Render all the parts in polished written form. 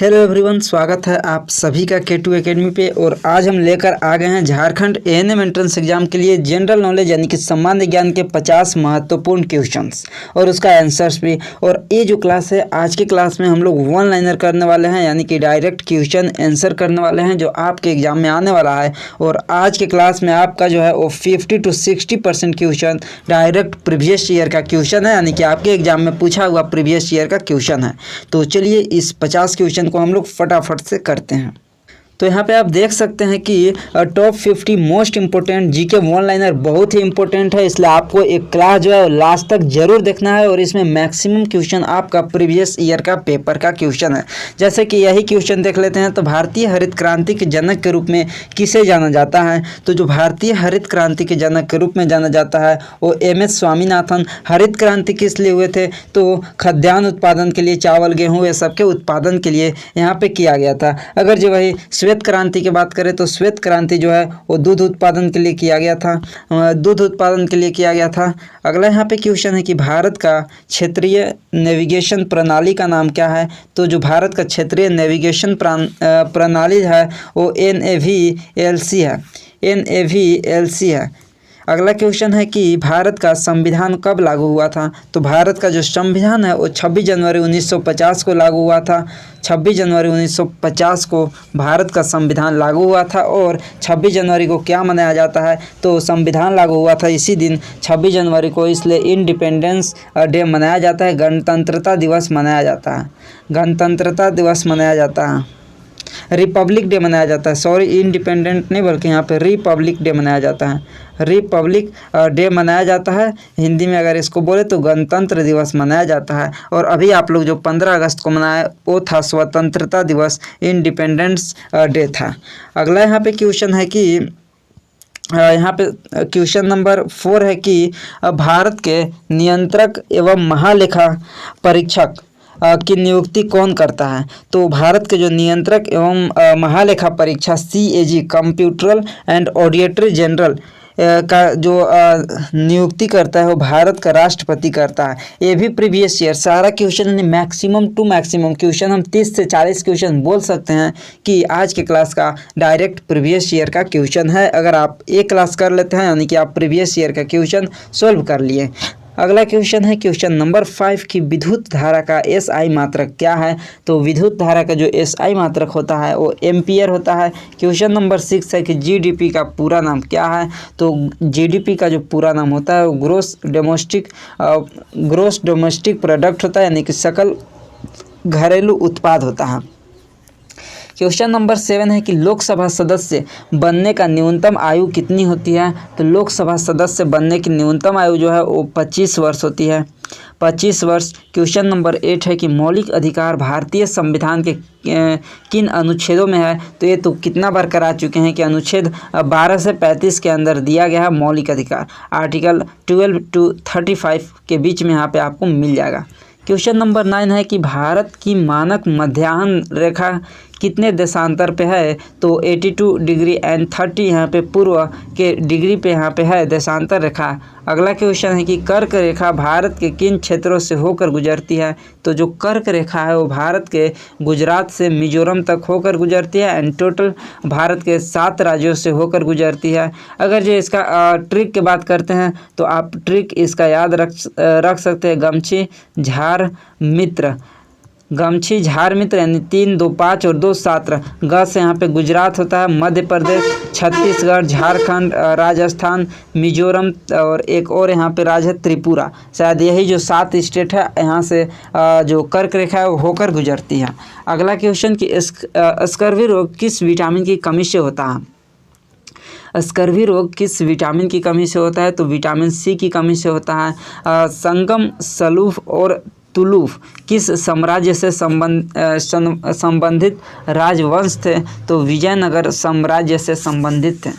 Hello everyone, स्वागत है आप सभी का K2 एकेडमी पे। और आज हम लेकर आ गए हैं झारखंड एएनएम एंट्रेंस एग्जाम के लिए जनरल नॉलेज यानी कि सामान्य ज्ञान के 50 महत्वपूर्ण क्वेश्चंस और उसका आंसर्स भी। और ये जो क्लास है, आज की क्लास में हम लोग वन लाइनर करने वाले हैं, यानी कि डायरेक्ट क्वेश्चन आंसर करने वाले हैं जो आपके एग्जाम में आने वाला है। और आज के क्लास में आपका जो है वो 50 से 60% क्वेश्चन डायरेक्ट प्रीवियस ईयर का क्वेश्चन है, यानी कि आपके एग्जाम में पूछा हुआ प्रीवियस ईयर का क्वेश्चन है। तो चलिए इस 50 क्वेश्चन को हम लोग फटाफट से करते हैं। तो यहाँ पे आप देख सकते हैं कि top 50 most important GK one liner बहुत ही इंपॉर्टेंट है, इसलिए आपको एक क्लास जो है लास्ट तक जरूर देखना है। और इसमें मैक्सिमम क्वेश्चन आपका प्रीवियस ईयर का पेपर का क्वेश्चन है। जैसे कि यही क्वेश्चन देख लेते हैं। तो भारतीय हरित क्रांति के जनक के रूप में किसे जाना जाता है? तो जो भारतीय हरित क्रांति के जनक के रूप में जाना जाता है वो MS स्वामीनाथन। हरित क्रांति किस लिए हुए थे? तो खाद्यान्न उत्पादन के लिए, चावल गेहूँ ये सब के उत्पादन के लिए यहाँ पे किया गया था। अगर जो वही श्वेत क्रांति की बात करें तो श्वेत क्रांति जो है वो दूध उत्पादन के लिए किया गया था, दूध उत्पादन के लिए किया गया था। अगला यहाँ पे क्वेश्चन है कि भारत का क्षेत्रीय नेविगेशन प्रणाली का नाम क्या है? तो जो भारत का क्षेत्रीय नेविगेशन प्रणाली है वो NAVLC है, NAVLC है। अगला क्वेश्चन है कि भारत का संविधान कब लागू हुआ था? तो भारत का जो संविधान है वो 26 जनवरी 1950 को लागू हुआ था। 26 जनवरी 1950 को भारत का संविधान लागू हुआ था। और 26 जनवरी को क्या मनाया जाता है? तो संविधान लागू हुआ था इसी दिन 26 जनवरी को, इसलिए इंडिपेंडेंस डे मनाया जाता है, गणतंत्रता दिवस मनाया जाता है, गणतंत्रता दिवस मनाया जाता है, रिपब्लिक डे मनाया जाता है। सॉरी, इंडिपेंडेंट नहीं बल्कि यहाँ पे रिपब्लिक डे मनाया जाता है, रिपब्लिक डे मनाया जाता है। हिंदी में अगर इसको बोले तो गणतंत्र दिवस मनाया जाता है। और अभी आप लोग जो 15 अगस्त को मनाया वो था स्वतंत्रता दिवस, इंडिपेंडेंस डे था। अगला यहाँ पे क्वेश्चन है कि यहाँ पे क्वेश्चन नंबर 4 है कि भारत के नियंत्रक एवं महालेखा परीक्षक की नियुक्ति कौन करता है? तो भारत के जो नियंत्रक एवं महालेखा परीक्षा CAG कंप्यूटरल एंड ऑडिटर जनरल का जो नियुक्ति करता है वो भारत का राष्ट्रपति करता है। ये भी प्रीवियस ईयर सारा question maximum to maximum question हम 30 से 40 क्वेश्चन बोल सकते हैं कि आज के क्लास का डायरेक्ट प्रीवियस ईयर का क्वेश्चन है। अगर आप एक क्लास कर लेते हैं यानी कि आप प्रीवियस ईयर का क्वेश्चन सोल्व कर लिए। अगला क्वेश्चन है क्वेश्चन नंबर 5 की विद्युत धारा का SI मात्रक क्या है? तो विद्युत धारा का जो SI मात्रक होता है वो एम्पियर होता है। क्वेश्चन नंबर 6 है कि GDP का पूरा नाम क्या है? तो GDP का जो पूरा नाम होता है वो ग्रोस डोमेस्टिक प्रोडक्ट होता है, यानी कि सकल घरेलू उत्पाद होता है। क्वेश्चन नंबर 7 है कि लोकसभा सदस्य बनने का न्यूनतम आयु कितनी होती है? तो लोकसभा सदस्य बनने की न्यूनतम आयु जो है वो 25 वर्ष होती है, 25 वर्ष। क्वेश्चन नंबर 8 है कि मौलिक अधिकार भारतीय संविधान के किन अनुच्छेदों में है? तो ये तो कितना बार करा चुके हैं कि अनुच्छेद 12 से 35 के अंदर दिया गया है मौलिक अधिकार। आर्टिकल 12 to 35 के बीच में यहाँ पे आपको मिल जाएगा। क्वेश्चन नंबर 9 है कि भारत की मानक मध्याह्न रेखा कितने देशांतर पे है? तो 82 डिग्री एंड 30 यहाँ पे पूर्व के डिग्री पे यहाँ पे है देशांतर रेखा। अगला क्वेश्चन है कि कर्क रेखा भारत के किन क्षेत्रों से होकर गुजरती है? तो जो कर्क रेखा है वो भारत के गुजरात से मिजोरम तक होकर गुजरती है एंड टोटल भारत के 7 राज्यों से होकर गुजरती है। अगर जो इसका ट्रिक की बात करते हैं तो आप ट्रिक इसका याद रख सकते हैं, गमछी झार मित्र, गमछी झार मित्र, यानी 3 2 5 और 2 7 ग से यहाँ पे गुजरात होता है, मध्य प्रदेश, छत्तीसगढ़, झारखंड, राजस्थान, मिजोरम और एक और यहाँ पे राज्य है त्रिपुरा। शायद यही जो 7 स्टेट है यहाँ से जो कर्क रेखा है वो होकर गुजरती है। अगला क्वेश्चन कि स्कर्वी रोग किस विटामिन की कमी से होता है? स्कर्वी रोग किस विटामिन की कमी से होता है? तो विटामिन C की कमी से होता है। संगम, सलूफ और तुलूफ किस साम्राज्य से संबंधित राजवंश थे? तो विजयनगर साम्राज्य से संबंधित थे,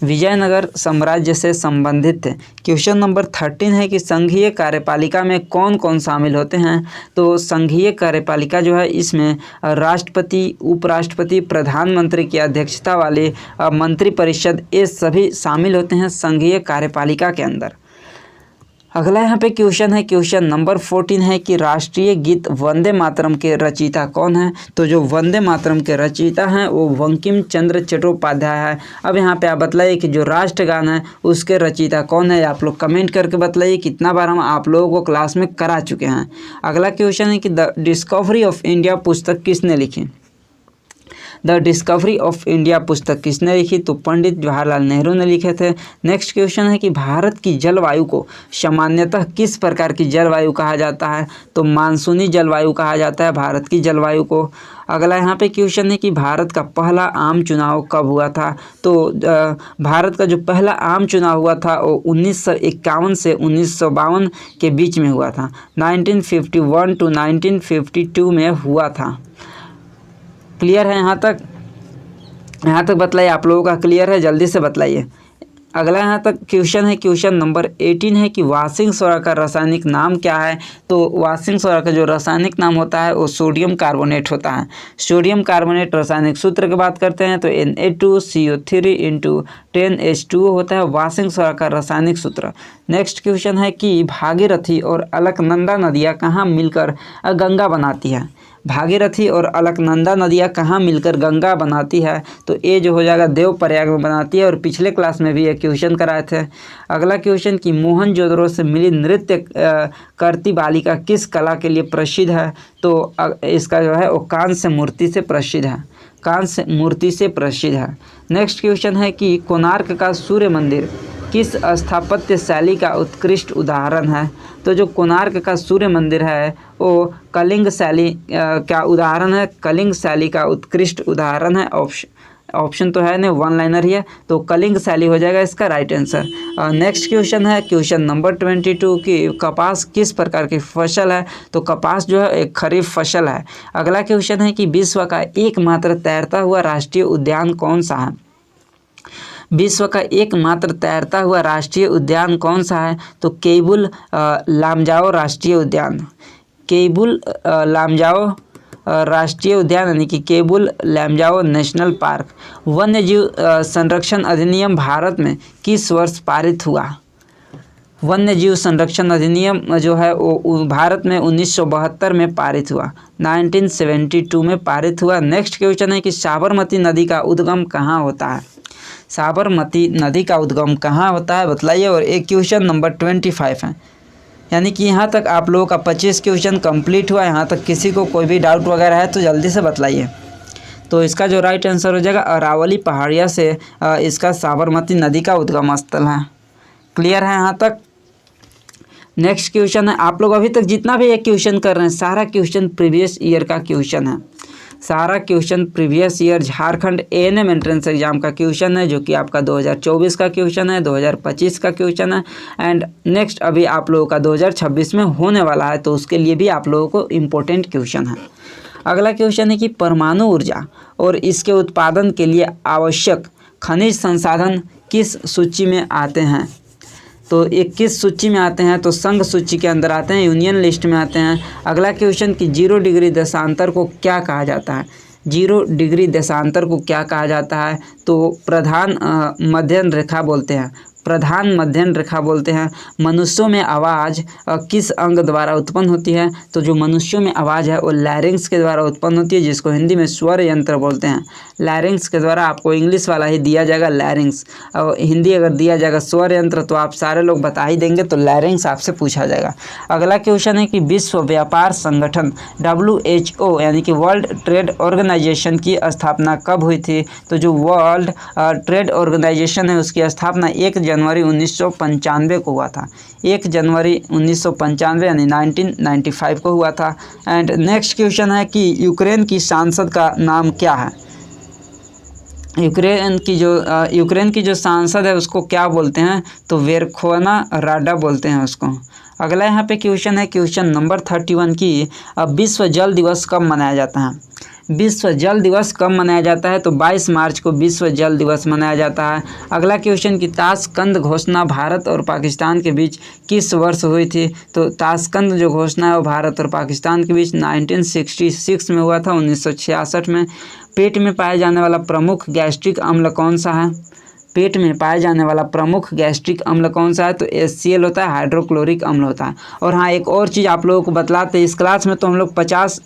विजयनगर साम्राज्य से संबंधित थे। क्वेश्चन नंबर 13 है कि संघीय कार्यपालिका में कौन कौन शामिल होते हैं? तो संघीय कार्यपालिका जो है इसमें राष्ट्रपति, उपराष्ट्रपति, प्रधानमंत्री की अध्यक्षता वाली मंत्रिपरिषद ये सभी शामिल होते हैं संघीय कार्यपालिका के अंदर। अगला यहाँ पे क्वेश्चन है, क्वेश्चन नंबर 14 है कि राष्ट्रीय गीत वंदे मातरम के रचयिता कौन है। तो जो वंदे मातरम के रचयिता हैं वो बंकिम चंद्र चट्टोपाध्याय है। अब यहाँ पे आप बतलाइए कि जो राष्ट्रगान है उसके रचयिता कौन है। आप लोग कमेंट करके बतलाइए कितना बार हम आप लोगों को क्लास में करा चुके हैं। अगला क्वेश्चन है कि द डिस्कवरी ऑफ इंडिया पुस्तक किसने लिखी। द डिस्कवरी ऑफ इंडिया पुस्तक किसने लिखी। तो पंडित जवाहरलाल नेहरू ने लिखे थे। नेक्स्ट क्वेश्चन है कि भारत की जलवायु को सामान्यतः किस प्रकार की जलवायु कहा जाता है। तो मानसूनी जलवायु कहा जाता है भारत की जलवायु को। अगला यहाँ पे क्वेश्चन है कि भारत का पहला आम चुनाव कब हुआ था। तो भारत का जो पहला आम चुनाव हुआ था वो 1951 से 1952 के बीच में हुआ था। 1951 टू 1952 में हुआ था। क्लियर है यहाँ तक बतलाइए। आप लोगों का क्लियर है, जल्दी से बतलाइए। अगला यहाँ तक क्वेश्चन है, क्वेश्चन नंबर 18 है कि वाशिंग सोडा का रासायनिक नाम क्या है। तो वाशिंग सोडा का जो रासायनिक नाम होता है वो सोडियम कार्बोनेट होता है। सोडियम कार्बोनेट रासायनिक सूत्र की बात करते हैं तो Na2CO3 10H2O होता है वाशिंग सोडा का रासायनिक सूत्र। नेक्स्ट क्वेश्चन है कि भागीरथी और अलकनंदा नदियाँ कहाँ मिलकर गंगा बनाती है। भागीरथी और अलकनंदा नदियाँ कहाँ मिलकर गंगा बनाती है। तो ये जो हो जाएगा देवप्रयाग में बनाती है और पिछले क्लास में भी ये क्वेश्चन कराए थे। अगला क्वेश्चन कि मोहनजोदड़ो से मिली नृत्य करती बालिका किस कला के लिए प्रसिद्ध है। तो इसका जो है वो कांस्य मूर्ति से प्रसिद्ध है, कांस्य मूर्ति से प्रसिद्ध है। नेक्स्ट क्वेश्चन है कि कोणार्क का सूर्य मंदिर किस स्थापत्य शैली का उत्कृष्ट उदाहरण है। तो जो कोणार्क का सूर्य मंदिर है वो कलिंग शैली का उदाहरण है, कलिंग शैली का उत्कृष्ट उदाहरण है। ऑप्शन तो है नहीं, वन लाइनर ही है, तो कलिंग शैली हो जाएगा इसका राइट आंसर। नेक्स्ट क्वेश्चन है, क्वेश्चन नंबर 22 कि कपास किस प्रकार की फसल है। तो कपास जो है एक खरीफ फसल है। अगला क्वेश्चन है कि विश्व का एकमात्र तैरता हुआ राष्ट्रीय उद्यान कौन सा है। विश्व का एकमात्र तैरता हुआ राष्ट्रीय उद्यान कौन सा है। तो केबुल लामजाओ राष्ट्रीय उद्यान, केबुल लामजाओ राष्ट्रीय उद्यान यानी कि केबुल लामजाओ नेशनल पार्क। वन्यजीव संरक्षण अधिनियम भारत में किस वर्ष पारित हुआ। वन्यजीव संरक्षण अधिनियम जो है वो भारत में 1972 में पारित हुआ, 1972 में पारित हुआ। नेक्स्ट क्वेश्चन है कि साबरमती नदी का उद्गम कहाँ होता है। साबरमती नदी का उद्गम कहाँ होता है बतलाइए। और एक क्वेश्चन नंबर 25 है, यानी कि यहाँ तक आप लोगों का 25 क्वेश्चन कंप्लीट हुआ। यहाँ तक किसी को कोई भी डाउट वगैरह है तो जल्दी से बतलाइए। तो इसका जो राइट आंसर हो जाएगा अरावली पहाड़िया से इसका साबरमती नदी का उद्गम स्थल है। क्लियर है यहाँ तक। नेक्स्ट क्वेश्चन है, आप लोग अभी तक जितना भी ये क्वेश्चन कर रहे हैं सारा क्वेश्चन प्रीवियस ईयर का क्वेश्चन है, सारा question previous year Jharkhand ANM entrance exam का क्वेश्चन है जो कि आपका 2024 का क्वेश्चन है, 2025 का क्वेश्चन है एंड नेक्स्ट अभी आप लोगों का 2026 में होने वाला है, तो उसके लिए भी आप लोगों को इम्पोर्टेंट क्वेश्चन है। अगला क्वेश्चन है कि परमाणु ऊर्जा और इसके उत्पादन के लिए आवश्यक खनिज संसाधन किस सूची में आते हैं। तो ये किस सूची में आते हैं। तो संघ सूची के अंदर आते हैं, यूनियन लिस्ट में आते हैं। अगला क्वेश्चन कि 0 डिग्री देशांतर को क्या कहा जाता है। 0 डिग्री देशांतर को क्या कहा जाता है। तो प्रधान मध्यम रेखा बोलते हैं, प्रधान मध्यम रेखा बोलते हैं। मनुष्यों में आवाज़ किस अंग द्वारा उत्पन्न होती है। तो जो मनुष्यों में आवाज़ है वो लैरिंग्स के द्वारा उत्पन्न होती है, जिसको हिंदी में स्वर यंत्र बोलते हैं। लैरिंग्स के द्वारा आपको इंग्लिश वाला ही दिया जाएगा लैरिंग्स, और हिंदी अगर दिया जाएगा स्वर यंत्र तो आप सारे लोग बता ही देंगे, तो लैरिंग्स आपसे पूछा जाएगा। अगला क्वेश्चन है कि विश्व व्यापार संगठन WHO यानी कि वर्ल्ड ट्रेड ऑर्गेनाइजेशन की स्थापना कब हुई थी। तो जो वर्ल्ड ट्रेड ऑर्गेनाइजेशन है उसकी स्थापना 1 जनवरी 1995 को हुआ था, 1 जनवरी 1995 यानी 1995 को हुआ था। एंड नेक्स्ट क्वेश्चन है कि यूक्रेन की सांसद का नाम क्या है। यूक्रेन की जो सांसद है उसको क्या बोलते हैं। तो वेरखोना राडा बोलते हैं उसको। अगला यहाँ पे क्वेश्चन है, क्वेश्चन नंबर 31 की विश्व जल दिवस कब मनाया जाता है। विश्व जल दिवस कब मनाया जाता है। तो 22 मार्च को विश्व जल दिवस मनाया जाता है। अगला क्वेश्चन की ताशकंद घोषणा भारत और पाकिस्तान के बीच किस वर्ष हुई थी। तो ताशकंद जो घोषणा है वो भारत और पाकिस्तान के बीच 1966 में हुआ था, 1966 में। पेट में पाया जाने वाला प्रमुख गैस्ट्रिक अम्ल कौन सा है। पेट में पाया जाने वाला प्रमुख गैस्ट्रिक अम्ल कौन सा है? तो HCl होता है, हाइड्रोक्लोरिक अम्ल होता है। और हाँ, एक और चीज़ आप लोगों को बतलाते हैं, इस क्लास में तो हम लोग 50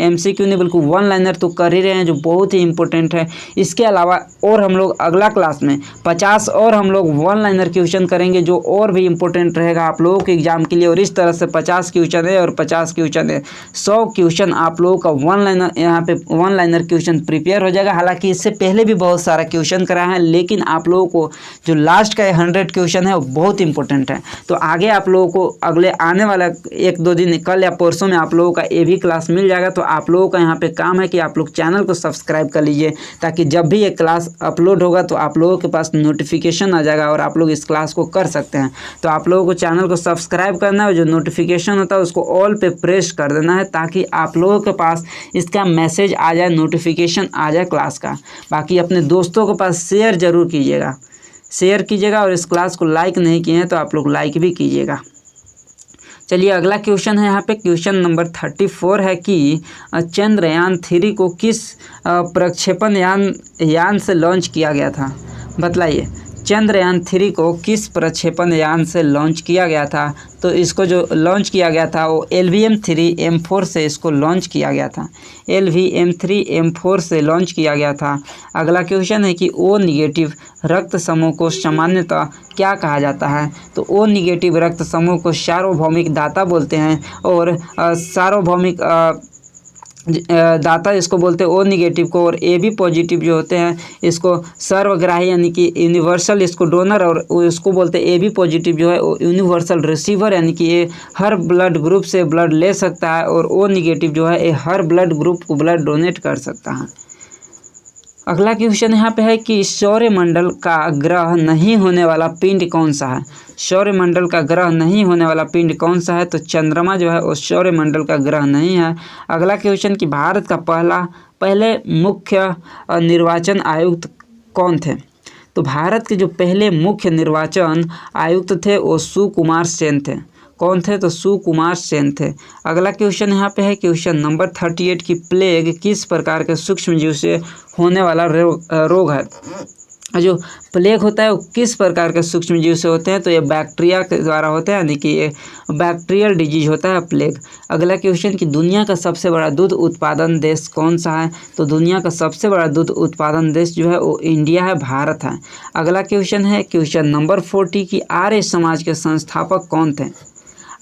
MCQ नहीं बल्कि 1 लाइनर तो कर ही रहे हैं, जो बहुत ही इंपॉर्टेंट है। इसके अलावा और हम लोग अगला क्लास में 50 और हम लोग 1 लाइनर क्वेश्चन करेंगे, जो और भी इंपॉर्टेंट रहेगा आप लोगों के एग्जाम के लिए। और इस तरह से 50 क्वेश्चन है और 50 क्वेश्चन है, 100 क्वेश्चन आप लोगों का 1 लाइनर, यहाँ पे 1 लाइनर क्वेश्चन प्रिपेयर हो जाएगा। हालांकि इससे पहले भी बहुत सारा क्वेश्चन कराया है, लेकिन आप लोगों को जो लास्ट का 100 क्वेश्चन है वो बहुत इंपॉर्टेंट है। तो आगे आप लोगों को अगले आने वाला 1-2 दिन, कल या परसों में आप लोगों का ये भी क्लास मिल जाएगा। तो आप लोगों का यहाँ पे काम है कि आप लोग चैनल को सब्सक्राइब कर लीजिए, ताकि जब भी ये क्लास अपलोड होगा तो आप लोगों के पास नोटिफिकेशन आ जाएगा और आप लोग इस क्लास को कर सकते हैं। तो आप लोगों को चैनल को सब्सक्राइब करना है, जो नोटिफिकेशन होता है उसको ऑल पे प्रेस कर देना है, ताकि आप लोगों के पास इसका मैसेज आ जाए, नोटिफिकेशन आ जाए क्लास का। बाकी अपने दोस्तों के पास शेयर ज़रूर कीजिएगा, और इस क्लास को लाइक नहीं किए हैं तो आप लोग लाइक भी कीजिएगा। चलिए अगला क्वेश्चन है, यहाँ पे क्वेश्चन नंबर 34 है कि चंद्रयान 3 को किस प्रक्षेपण यान से लॉन्च किया गया था? बतलाइए, चंद्रयान 3 को किस प्रक्षेपण यान से लॉन्च किया गया था? तो इसको जो लॉन्च किया गया था वो LVM-3M4 से इसको लॉन्च किया गया था, LVM-3M4 से लॉन्च किया गया था। अगला क्वेश्चन है कि O निगेटिव रक्त समूह को सामान्यतः क्या कहा जाता है? तो O निगेटिव रक्त समूह को सार्वभौमिक दाता बोलते हैं, और सार्वभौमिक दाता इसको बोलते हैं O निगेटिव को, और AB पॉजिटिव जो होते हैं इसको सर्वग्राही यानी कि यूनिवर्सल इसको डोनर, और इसको बोलते हैं AB पॉजिटिव जो है वो यूनिवर्सल रिसीवर, यानी कि ये हर ब्लड ग्रुप से ब्लड ले सकता है, और O निगेटिव जो है ये हर ब्लड ग्रुप को ब्लड डोनेट कर सकता है। अगला क्वेश्चन यहाँ पे है कि सौरमंडल का ग्रह नहीं होने वाला पिंड कौन सा है? सौरमंडल का ग्रह नहीं होने वाला पिंड कौन सा है? तो चंद्रमा जो है वो सौरमंडल का ग्रह नहीं है। अगला क्वेश्चन कि भारत का पहले मुख्य निर्वाचन आयुक्त कौन थे? तो भारत के जो पहले मुख्य निर्वाचन आयुक्त थे वो सुकुमार सेन थे। कौन थे? तो सुकुमार सेन थे। अगला क्वेश्चन यहाँ पे है क्वेश्चन नंबर 38 की प्लेग किस प्रकार के सूक्ष्म जीव से होने वाला रोग है? जो प्लेग होता है वो किस प्रकार के सूक्ष्म जीव से होते हैं? तो ये बैक्टीरिया के द्वारा होते हैं, यानी कि ये बैक्टीरियल डिजीज होता है प्लेग। अगला क्वेश्चन कि दुनिया का सबसे बड़ा दूध उत्पादन देश कौन सा है? तो दुनिया का सबसे बड़ा दूध उत्पादन देश जो है वो इंडिया है, भारत है। अगला क्वेश्चन है क्वेश्चन नंबर 40 की आर्य समाज के संस्थापक कौन थे?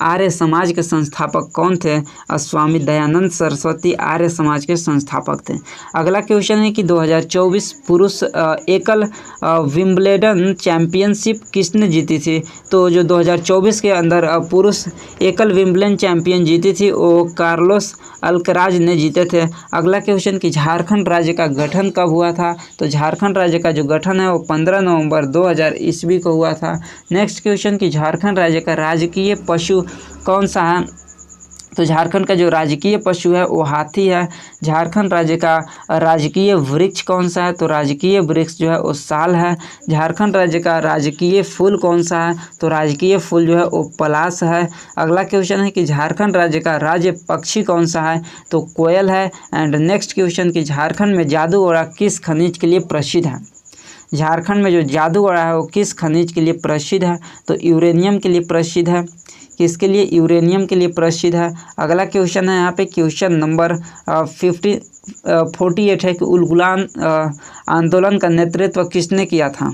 आर्य समाज के संस्थापक कौन थे? स्वामी दयानंद सरस्वती आर्य समाज के संस्थापक थे। अगला क्वेश्चन है कि 2024 पुरुष एकल विंबलडन चैंपियनशिप किसने जीती थी? तो जो 2024 के अंदर पुरुष एकल विंबलडन चैंपियन जीती थी वो कार्लोस अल्कराज ने जीते थे। अगला क्वेश्चन कि झारखंड राज्य का गठन कब हुआ था? तो झारखंड राज्य का जो गठन है वो 15 नवंबर 2000 ईस्वी को हुआ था। नेक्स्ट क्वेश्चन कि झारखंड राज्य का राजकीय पशु कौन सा है? तो झारखंड का जो राजकीय पशु है वो हाथी है। झारखंड राज्य का राजकीय वृक्ष कौन सा है? तो राजकीय वृक्ष जो है वो साल है। झारखंड राज्य का राजकीय फूल कौन सा है? तो राजकीय फूल जो है वो पलाश है। अगला क्वेश्चन है कि झारखंड राज्य का राज्य पक्षी कौन सा है? तो कोयल है। एंड नेक्स्ट क्वेश्चन कि झारखंड में जादूगोड़ा किस खनिज के लिए प्रसिद्ध है? झारखंड में जो जादूगोड़ा है वो किस खनिज के लिए प्रसिद्ध है? तो यूरेनियम के लिए प्रसिद्ध है। किसके लिए? यूरेनियम के लिए प्रसिद्ध है। अगला क्वेश्चन है यहाँ पे क्वेश्चन नंबर 48 है कि उलगुलान आंदोलन का नेतृत्व किसने किया था?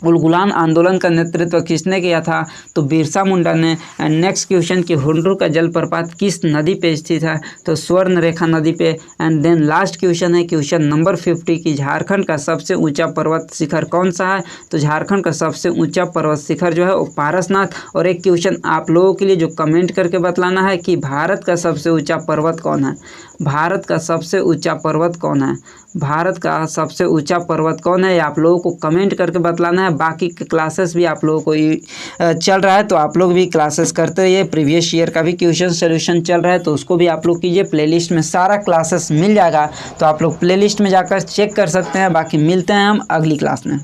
उलगुलान आंदोलन का नेतृत्व किसने किया था? तो बिरसा मुंडा ने। एंड नेक्स्ट क्वेश्चन कि हुंड्रू का जलप्रपात किस नदी पे स्थित है? तो स्वर्ण रेखा नदी पे। एंड देन लास्ट क्वेश्चन है क्वेश्चन नंबर 50 कि झारखंड का सबसे ऊंचा पर्वत शिखर कौन सा है? तो झारखंड का सबसे ऊंचा पर्वत शिखर जो है वो पारसनाथ। और एक क्वेश्चन आप लोगों के लिए जो कमेंट करके बतलाना है कि भारत का सबसे ऊँचा पर्वत कौन है? भारत का सबसे ऊंचा पर्वत कौन है? भारत का सबसे ऊंचा पर्वत कौन है? आप लोगों को कमेंट करके बतलाना है। बाकी क्लासेस भी आप लोगों को चल रहा है, तो आप लोग भी क्लासेस करते रहिए। प्रीवियस ईयर का भी क्वेश्चन सोल्यूशन चल रहा है, तो उसको भी आप लोग कीजिए। प्लेलिस्ट में सारा क्लासेस मिल जाएगा, तो आप लोग प्लेलिस्ट में जाकर चेक कर सकते हैं। बाकी मिलते हैं हम अगली क्लास में।